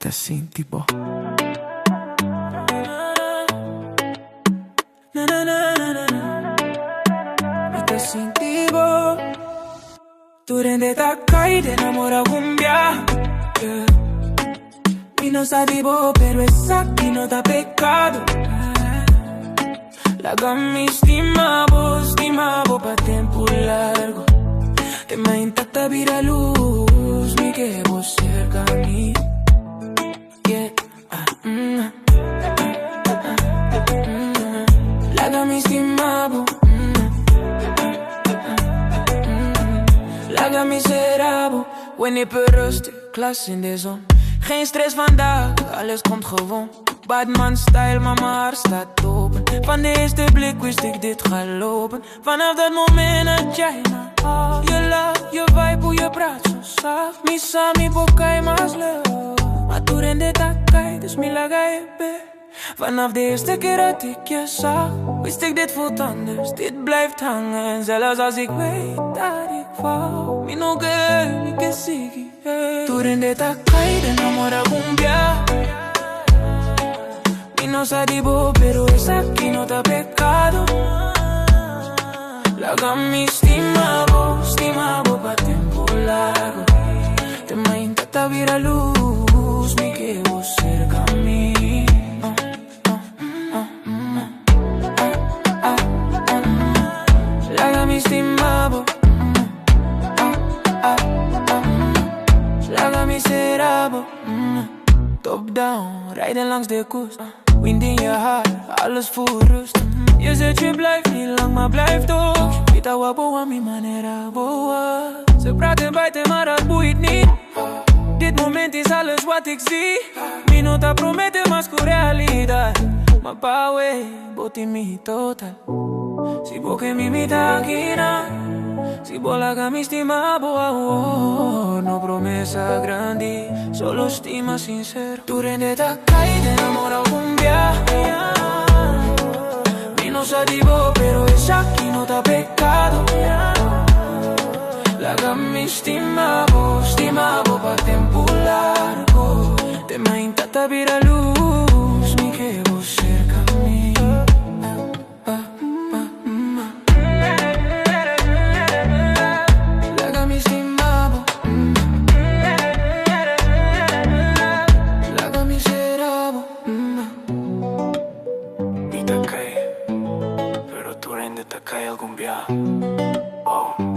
assim, tipo. Este assim, tipo. Tu rende ta kai de namora cumbia. Yeah. Y no sadivo, pero es aquí no da pecado. La gama estimavo pa tempo largo. Te mai intenta vir a luz, mi que vos cerca a mí. Yeah. La gama estimavo. La gama miserabel. Wanneer berustig, glas in de zon. Geen stress vandaag, alles komt gewoon. Badman style, maar mijn hart staat open. Van de eerste blik wist ik dit gaat lopen. Vanaf dat moment had jij me al. Je lach, je vibe, hoe je praat zo zacht. Mi sami bokai mas leo. Maar toen in dit takai, dus mi laga ebe. Vanaf de eerste keer dat ik je zag, wist ik dit voelt anders, dit blijft hangen. En zelfs als ik weet dat ik val, mi no girl, mi que sigue. Toen in dit takai, de namora cumbia. Y no sadivo, pero es aquí no da pecado. La gama estimavo pa tempo largo. Te mai intenta vir a luz, mi que vos cerca a mí. La gama estimavo. La gama miserabel. Top down, rijden langs de kust. Wind in je haar, alles voelt rust. Je zegt je blijft niet lang, maar blijf toch. Weet dat wat boa mi manera boa. Ze praten buiten, maar dat boeit niet. Dit moment is alles wat ik zie. Mi no te promete más con realidad. Maar pawe, boti mi total. Si bo que mi mitad quina. Si bo la gama estimavo, oh, no promesa grande, solo estima sincero. Tu rende ta kai de namora cumbia. Mi no sadivo, pero es aquí no da pecado. La gama estimavo pa tempo largo. Te mai intenta vir a luz, mi que vos cerca a mí. Cae algún viaje. Oh.